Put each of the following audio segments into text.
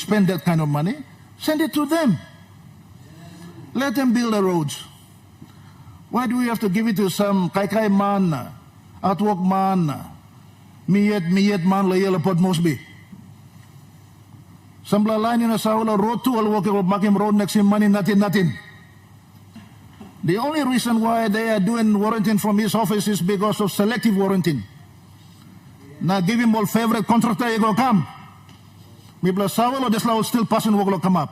spend that kind of money, send it to them. Let them build the roads. Why do we have to give it to some kai man, artwork man, miyet man layela pod Mosby? Sambla line na sa ula road to alwak makim road next money natin. The only reason why they are doing warranting from his office is because of selective warranting. Now give him all favorite contractor you go come. Mibla sawal or desla still passing work come up.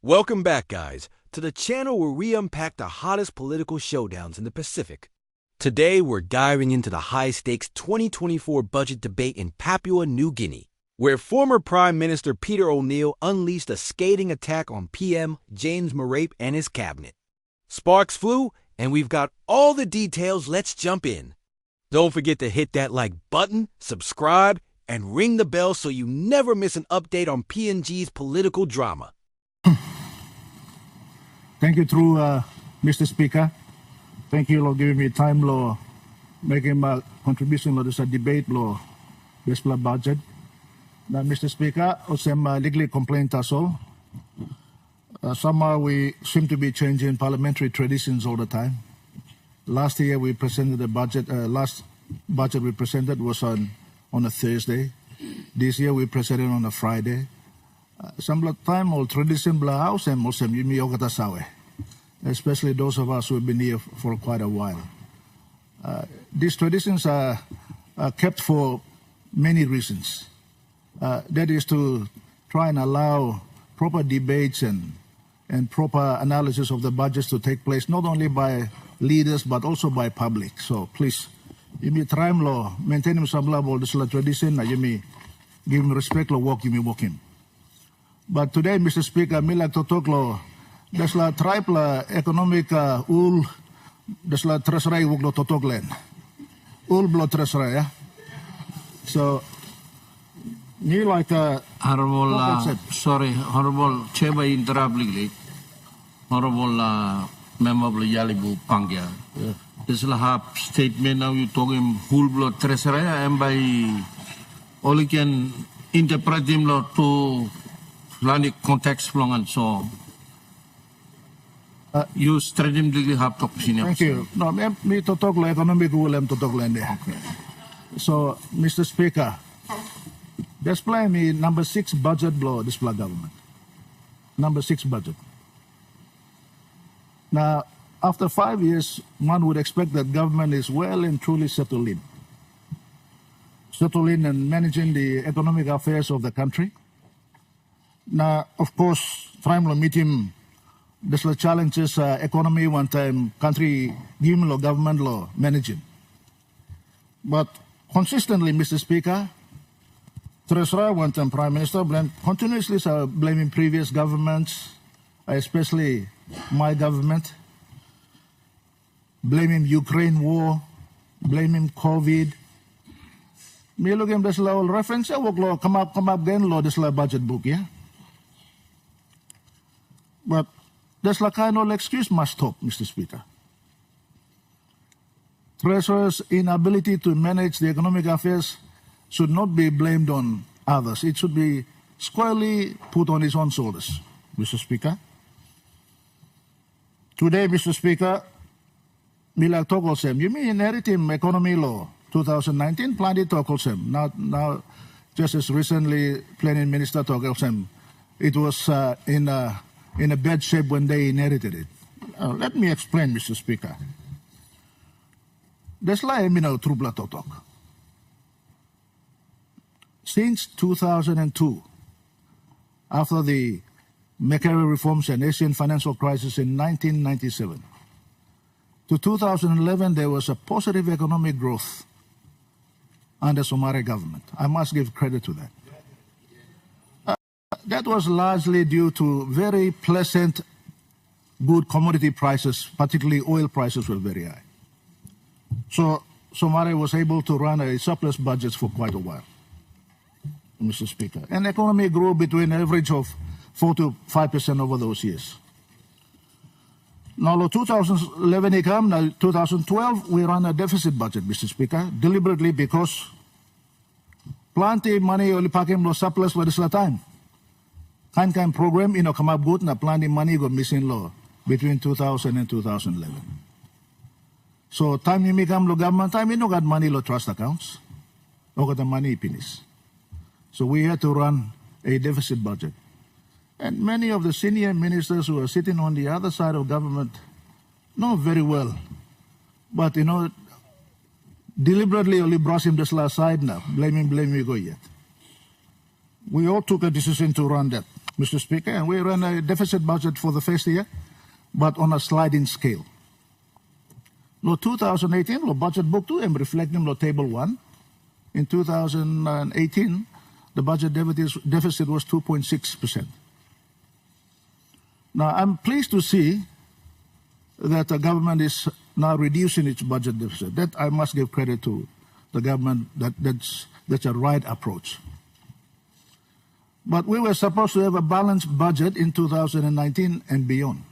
Welcome back, guys, to the channel where we unpack the hottest political showdowns in the Pacific. Today, we're diving into the high-stakes 2024 budget debate in Papua New Guinea, where former Prime Minister Peter O'Neill unleashed a scathing attack on PM James Marape and his cabinet. Sparks flew, and we've got all the details. Let's jump in. Don't forget to hit that like button, subscribe, and ring the bell so you never miss an update on PNG's political drama. Thank you, through Mr. Speaker. Thank you for giving me time, Lord, making my contribution to this debate, Lord, this budget. Now, Mr. Speaker, some legally complaint us all. Somehow we seem to be changing parliamentary traditions all the time. Last year we presented the budget. Last budget we presented was on a Thursday. This year we presented on a Friday. Some time old tradition bla house and most yumi ogatasawe, especially those of us who have been here for quite a while. These traditions are kept for many reasons. That is to try and allow proper debates and proper analysis of the budgets to take place, not only by leaders but also by public. So please, yumi try lo maintain some level of this tradition. Yumi give him respect lo walk yumi walk him. But today, Mr. Speaker, I like to talk lo desla tribe la economic ul desla treasury wog lo totok len ul blo treasury ya. So you like Honorable, sorry, Honorable Chair, by interrupting, Honorable Member of Yalibu Pangya. This is a statement now you talking whole blood treasury and by only can interpret him to land context long and so you strategically have to opinion. Thank you. No, me to talk like economic will to talk land. Okay. So, Mr. Speaker, display me number 6 budget blow display government. Number 6 budget. Now, after 5 years, one would expect that government is well and truly settled in. Settled in and managing the economic affairs of the country. Now, of course, trying to meet him, there's the challenges economy one time, country, given law, government law, managing. But consistently, Mr. Speaker, Treasurer, one time Prime Minister, continuously blaming previous governments, especially my government, blaming Ukraine war, blaming COVID. Me look at this law reference, come up again, law this budget book, yeah. But this kind of excuse must stop, Mr. Speaker. Treasurer's inability to manage the economic affairs should not be blamed on others. It should be squarely put on his own shoulders, Mr. Speaker. Today, Mr. Speaker, Mila Togolsem, you mean inherit him economy law 2019, planning Togolsem. Now, just as recently, planning minister Togolsem, it was in a bad shape when they inherited it. Let me explain, Mr. Speaker. There's like trubla totok. Since 2002, after the Marape reforms and Asian financial crisis in 1997, to 2011, there was a positive economic growth under Somare government. I must give credit to that. That was largely due to very pleasant, good commodity prices, particularly oil prices were very high. So Somare was able to run a surplus budget for quite a while, Mr. Speaker. And the economy grew between an average of 4 to 5% over those years. Now, 2011 came, now 2012, we ran a deficit budget, Mr. Speaker, deliberately because plenty money only packing no surplus for this time. Kan program ino kamabut na planning money go missing law between 2000 and 2011. So time you mikam lo government time you no got money lo trust accounts. No got the money finish. So we had to run a deficit budget. And many of the senior ministers who are sitting on the other side of government know very well. But deliberately only brush him this last side now. Blame him, go yet. We all took a decision to run that, Mr. Speaker, and we ran a deficit budget for the first year, but on a sliding scale. No 2018, lo budget book 2, and reflecting lo table 1. In 2018, the budget deficit was 2.6%. Now, I'm pleased to see that the government is now reducing its budget deficit. That I must give credit to the government. That's a right approach. But we were supposed to have a balanced budget in 2019 and beyond.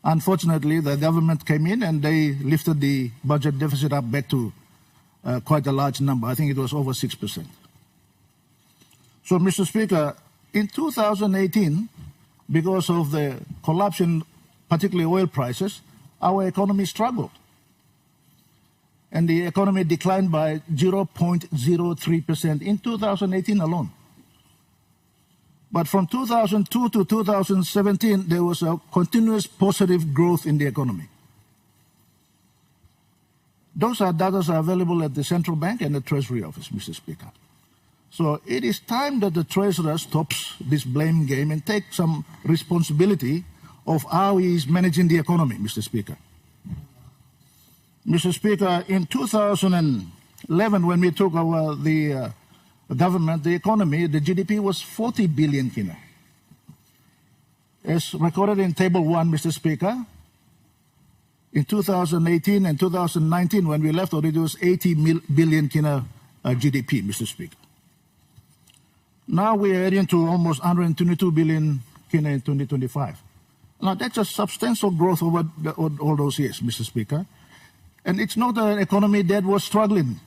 Unfortunately, the government came in and they lifted the budget deficit up back to quite a large number. I think it was over 6%. So, Mr. Speaker, in 2018, because of the collapse in particularly oil prices, our economy struggled. And the economy declined by 0.03% in 2018 alone. But from 2002 to 2017, there was a continuous positive growth in the economy. Those data are available at the Central Bank and the Treasury Office, Mr. Speaker. So it is time that the Treasurer stops this blame game and take some responsibility of how he is managing the economy, Mr. Speaker. Mr. Speaker, in 2011, when we took over the government, the economy, the GDP was 40 billion kina. As recorded in Table 1, Mr. Speaker, in 2018 and 2019, when we left, it was 80 billion kina GDP, Mr. Speaker. Now we are heading to almost 122 billion kina in 2025. Now that's a substantial growth over all those years, Mr. Speaker. And it's not an economy that was struggling.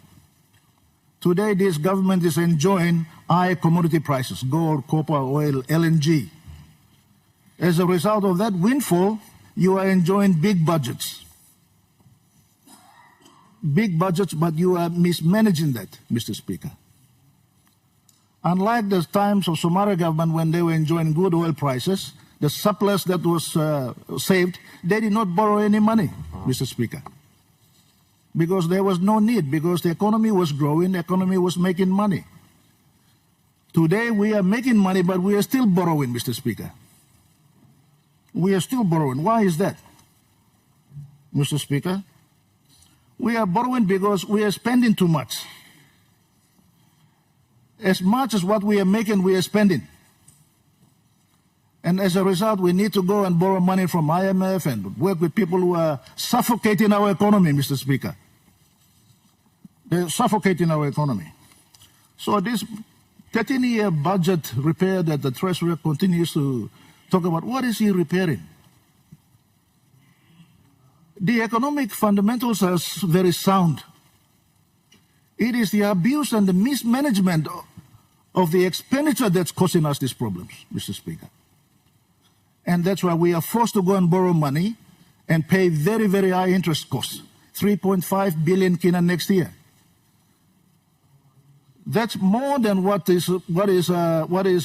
Today, this government is enjoying high commodity prices, gold, copper, oil, LNG. As a result of that windfall, you are enjoying big budgets. Big budgets, but you are mismanaging that, Mr. Speaker. Unlike the times of Somalia government when they were enjoying good oil prices, the surplus that was saved, they did not borrow any money, Mr. Speaker. Because there was no need, because the economy was growing, the economy was making money. Today we are making money, but we are still borrowing, Mr. Speaker. We are still borrowing. Why is that, Mr. Speaker? We are borrowing because we are spending too much. As much as what we are making, we are spending. And as a result, we need to go and borrow money from IMF and work with people who are suffocating our economy, Mr. Speaker. They're suffocating our economy. So this 13-year budget repair that the Treasurer continues to talk about, what is he repairing? The economic fundamentals are very sound. It is the abuse and the mismanagement of the expenditure that's causing us these problems, Mr. Speaker. And that's why we are forced to go and borrow money and pay very, very high interest costs, 3.5 billion kina next year. That's more than what is Mr.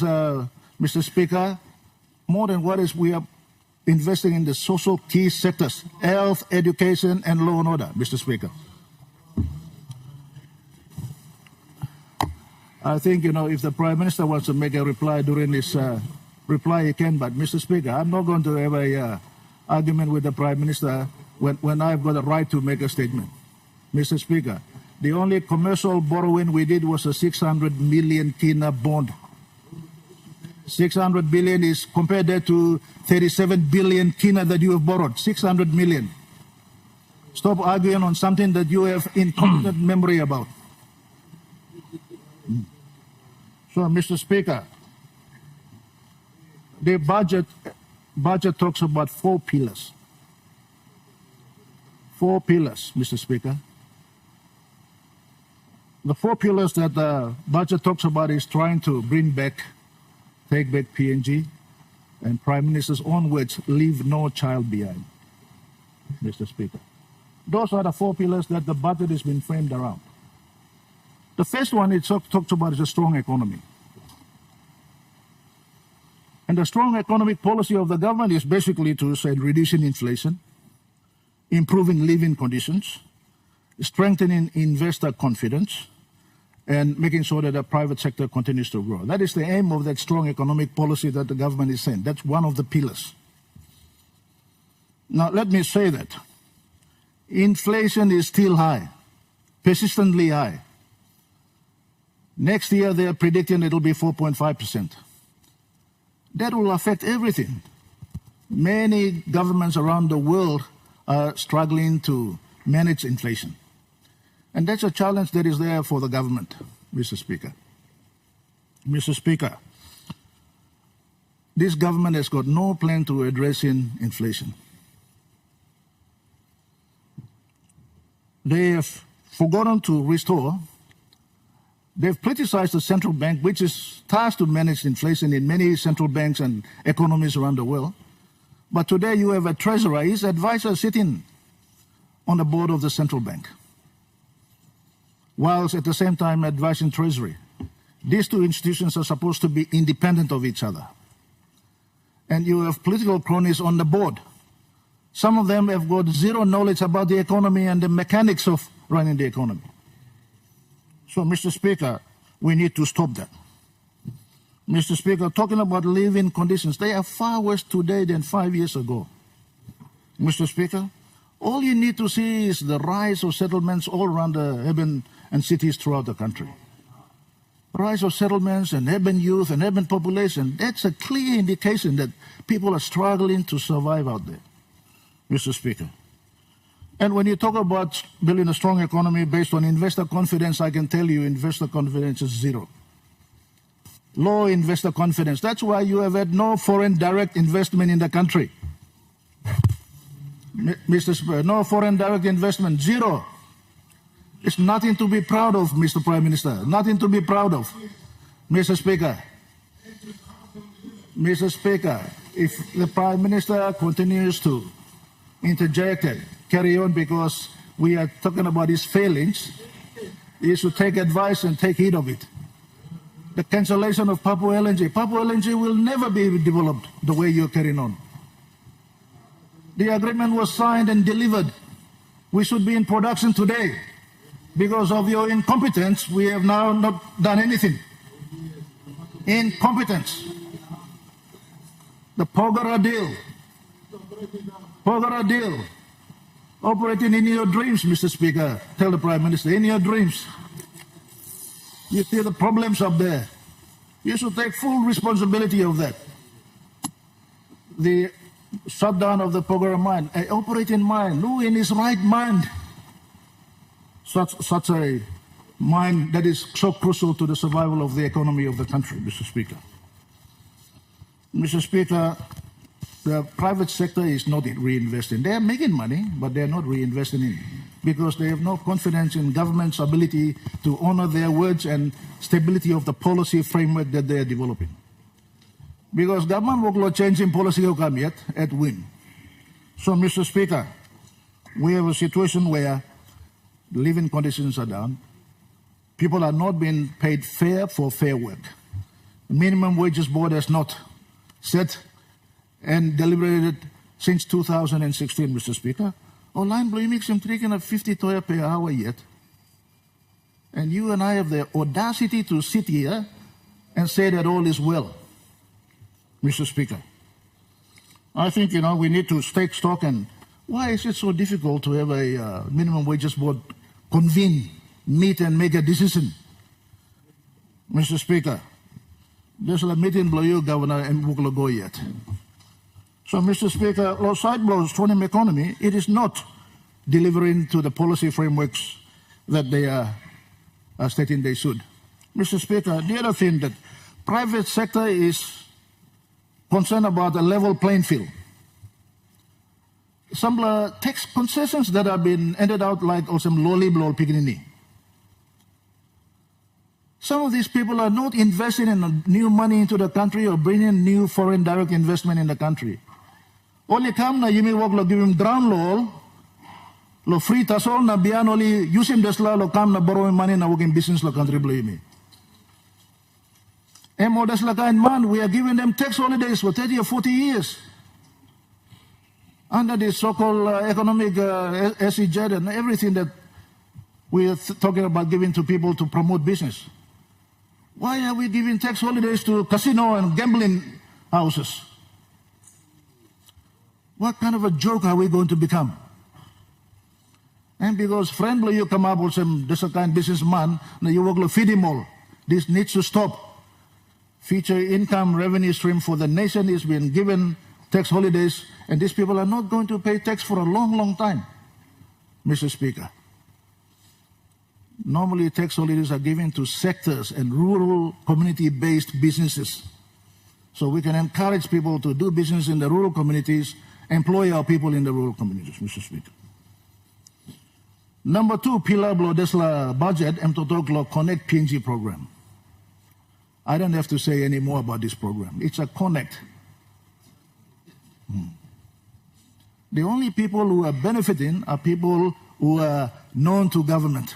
Speaker, more than what is we are investing in the social key sectors, health, education, and law and order, Mr. Speaker. I think, if the Prime Minister wants to make a reply during this reply, he can, but Mr. Speaker, I'm not going to have a argument with the Prime Minister when I've got a right to make a statement. Mr. Speaker, the only commercial borrowing we did was a 600 million kina bond. 600 billion is compared that to 37 billion kina that you have borrowed, 600 million. Stop arguing on something that you have incompetent memory about. So, Mr. Speaker, the budget talks about 4 pillars. 4 pillars, Mr. Speaker. The 4 pillars that the budget talks about is trying to bring back take back PNG, and Prime Minister's own words, leave no child behind, Mr. Speaker. Those are the 4 pillars that the budget has been framed around. The first one it talks about is a strong economy. And the strong economic policy of the government is basically to say reducing inflation, improving living conditions, strengthening investor confidence, and making sure that the private sector continues to grow. That is the aim of that strong economic policy that the government is saying. That's one of the pillars. Now, let me say that inflation is still high, persistently high. Next year, they are predicting it will be 4.5%. That will affect everything. Many governments around the world are struggling to manage inflation. And that's a challenge that is there for the government, Mr. Speaker. Mr. Speaker, this government has got no plan to addressing inflation. They have forgotten to restore. They've politicized the central bank, which is tasked to manage inflation in many central banks and economies around the world. But today you have a treasurer, his advisor sitting on the board of the central bank, whilst at the same time advising Treasury. These two institutions are supposed to be independent of each other. And you have political cronies on the board. Some of them have got zero knowledge about the economy and the mechanics of running the economy. So, Mr. Speaker, we need to stop that. Mr. Speaker, talking about living conditions, they are far worse today than 5 years ago. Mr. Speaker, all you need to see is the rise of settlements all around the urban and cities throughout the country. Rise of settlements and urban youth and urban population, that's a clear indication that people are struggling to survive out there, Mr. Speaker. And when you talk about building a strong economy based on investor confidence, I can tell you investor confidence is zero. Low investor confidence. That's why you have had no foreign direct investment in the country. Mr. Speaker, no foreign direct investment, zero. It's nothing to be proud of, Mr. Prime Minister, nothing to be proud of. Mr. Speaker, Mr. Speaker, if the Prime Minister continues to interject and carry on because we are talking about his failings, he should take advice and take heed of it. The cancellation of Papua LNG. Papua LNG will never be developed the way you're carrying on. The agreement was signed and delivered. We should be in production today. Because of your incompetence, we have now not done anything. Incompetence. The Pogara deal. Pogara deal. Operating in your dreams, Mr. Speaker. Tell the Prime Minister, in your dreams. You see the problems up there. You should take full responsibility of that. The shutdown of the Pogara mine, an operating mine, who in his right mind, such a mine that is so crucial to the survival of the economy of the country, Mr. Speaker. Mr. Speaker, the private sector is not reinvesting. They are making money, but they are not reinvesting in it because they have no confidence in government's ability to honor their words and stability of the policy framework that they are developing. Because government will change in policy will come yet at whim. So, Mr. Speaker, we have a situation where living conditions are down. People are not being paid fair for fair work. The minimum wages board has not set and deliberated since 2016, Mr. Speaker. Online makes him taking 50 toya per hour yet. And you and I have the audacity to sit here and say that all is well, Mr. Speaker. I think, we need to take stock and why is it so difficult to have a minimum wages board convene, meet and make a decision? Mr. Speaker, there's a meeting below you, Governor, and we'll go yet. So, Mr. Speaker, those side blows from the economy, it is not delivering to the policy frameworks that they are stating they should. Mr. Speaker, the other thing that private sector is concerned about a level playing field. Some tax concessions that have been ended out like some loli blow piginini. Some of these people are not investing in new money into the country or bringing new foreign direct investment in the country. Only come na yumi work lo give him ground lo free tasol na biyan only use him desla lo come na borrowing money na working business lo country blo yumi. And more desla kain man, we are giving them tax holidays for 30 or 40 years. Under the so-called economic SEZ and everything that we are talking about giving to people to promote business. Why are we giving tax holidays to casino and gambling houses? What kind of a joke are we going to become? And because friendly you come up with some this kind of businessman, now you work to feed him all. This needs to stop. Future income revenue stream for the nation is being given tax holidays, and these people are not going to pay tax for a long, long time, Mr. Speaker. Normally, tax holidays are given to sectors and rural community-based businesses. So we can encourage people to do business in the rural communities, employ our people in the rural communities, Mr. Speaker. Number 2, pillar below this budget, M Connect PNG program. I don't have to say any more about this program. It's a connect. The only people who are benefiting are people who are known to government.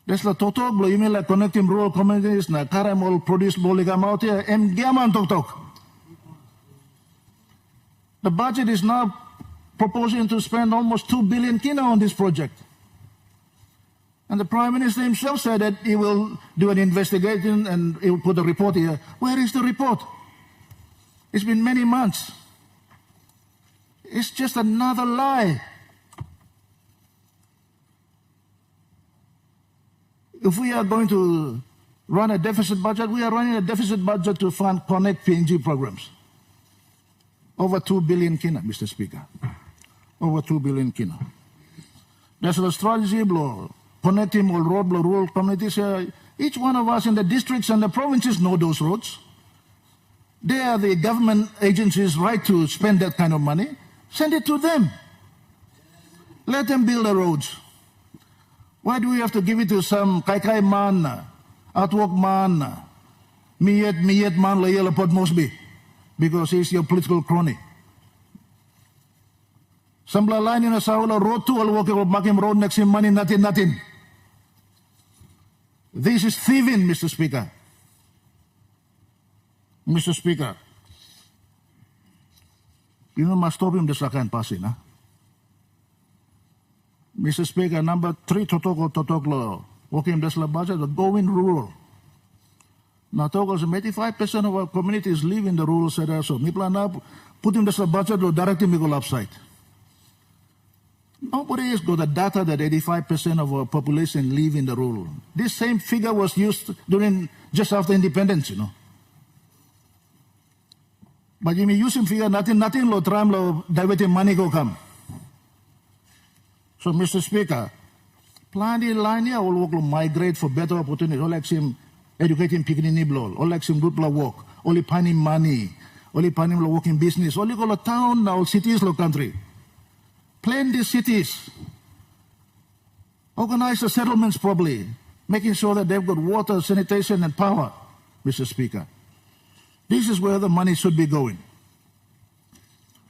That's the totok blo email like connecting rural communities na karamol produce boligam out here and giaman tok. The budget is now proposing to spend almost 2 billion kina on this project. And the Prime Minister himself said that he will do an investigation and he will put a report here. Where is the report? It's been many months. It's just another lie. If we are going to run a deficit budget, we are running a deficit budget to fund Connect PNG programs. Over 2 billion kina, Mr. Speaker. Over 2 billion kina. There's a strategy blow, connecting all road blow, rural communities. Each one of us in the districts and the provinces know those roads. They are the government agencies' right to spend that kind of money. Send it to them. Let them build the roads. Why do we have to give it to some kai man, outwork man, miyet man layela pot Mosby, because he's your political crony? Some line in a Saula road to all walk making road next in money, nothing. This is thieving, Mr. Speaker. Mr. Speaker, you must stop him this lakan passing, huh? Mr. Speaker, number 3, totok lo, working this budget, going rural. Now, 85% of our communities live in the rural area, so we plan to put in this budget or directly we go upside. Nobody has got the data that 85% of our population live in the rural. This same figure was used during just after independence, you know. But you may use him figure nothing lo tram lo diverting money go come. So, Mr. Speaker, plan the line here all work migrate for better opportunities. All like him educating picking niblo, all like him good work, only planning money, only planning lo working business, only go to town now cities lo country. Plan these cities. Organize the settlements properly, making sure that they've got water, sanitation, and power, Mr. Speaker. This is where the money should be going.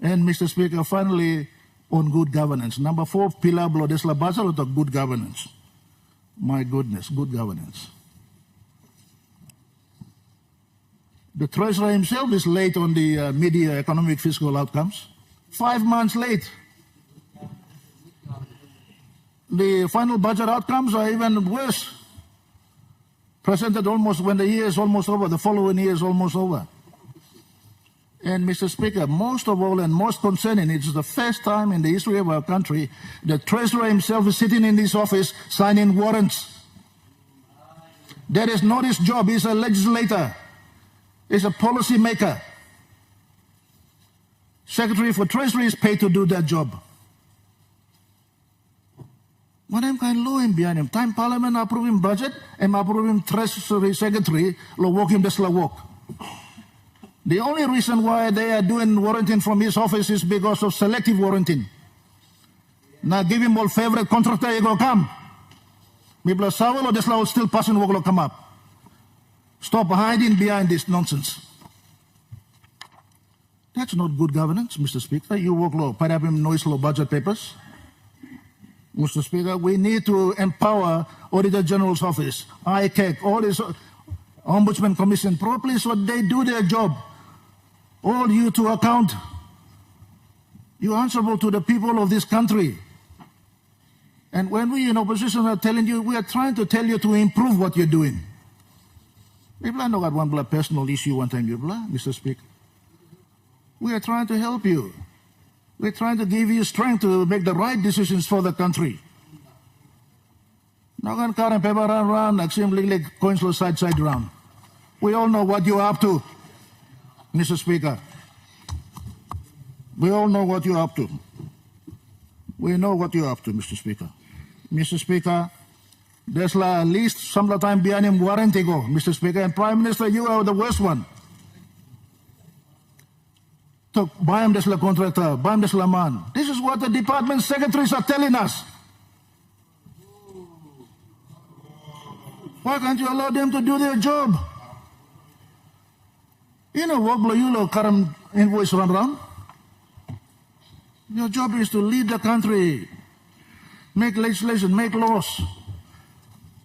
And, Mr. Speaker, finally, on good governance. Number 4, pillar below this budget of good governance. My goodness, good governance. The Treasurer himself is late on the mid-year economic fiscal outcomes. 5 months late. The final budget outcomes are even worse. Presented almost when the year is almost over, the following year is almost over. And Mr. Speaker, most of all and most concerning, it's the first time in the history of our country the Treasurer himself is sitting in this office signing warrants. That is not his job. He's a legislator. He's a policy maker. Secretary for Treasury is paid to do that job. What am kind law in behind him? Time Parliament approving budget and approving Treasury Secretary lo walk him this la walk. The only reason why they are doing warranting from his office is because of selective warranting. Now give him all favorite contractor, he go come. Mibla Sawalo, this law still passing work come up. Stop hiding behind this nonsense. That's not good governance, Mr. Speaker. You work law, Parabim noise law budget papers. Mr. Speaker, we need to empower Auditor General's Office, ICAC, all this Ombudsman Commission properly so they do their job. All you to account. You're answerable to the people of this country. And when we in opposition are telling you, we are trying to tell you to improve what you're doing. People know got one personal issue one time, Mr. Speaker. We are trying to help you. We're trying to give you strength to make the right decisions for the country. Now can current paper run, assembly like coins side round. We all know what you're up to, Mr. Speaker. We all know what you're up to. We know what you're up to, Mr. Speaker. Mr. Speaker, there's at least some time behind him warranty go, Mr. Speaker, and Prime Minister, you are the worst one. So, bayam desla contractor, bayam desla man. This is what the department secretaries are telling us. Why can't you allow them to do their job? You know, work you know, current invoice run around. Your job is to lead the country, make legislation, make laws.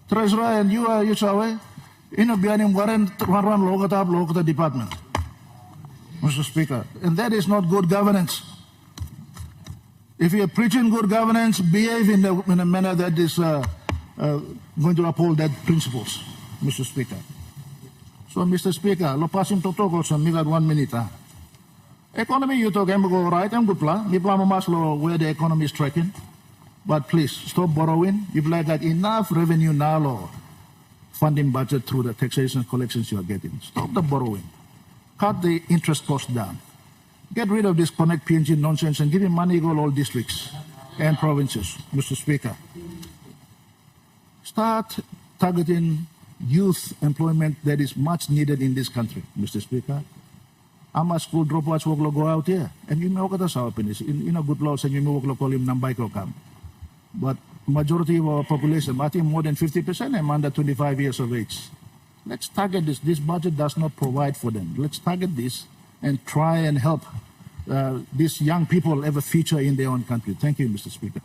Treasurer and you are way. You know, behind him warrant run local department. Mr. Speaker, and that is not good governance. If you're preaching good governance, behave in a manner that is going to uphold that principles, Mr. Speaker. So, Mr. Speaker, lo passing to talk also, me got 1 minute. Economy, you talk, I'm go right, I'm good plan. You plan much where the economy is tracking. But please, stop borrowing. You've like that enough revenue now, law, funding budget through the taxation collections you are getting. Stop the borrowing. Cut the interest cost down. Get rid of this Connect PNG nonsense and give him money to all districts and provinces, Mr. Speaker. Start targeting youth employment that is much needed in this country, Mr. Speaker. How much school dropouts will go out here? And you know what that's our opinion. In a good laws and you know what call him Nambai come. But majority of our population, I think more than 50% are under 25 years of age. Let's target this. This budget does not provide for them. Let's target this and try and help these young people have a future in their own country. Thank you, Mr. Speaker.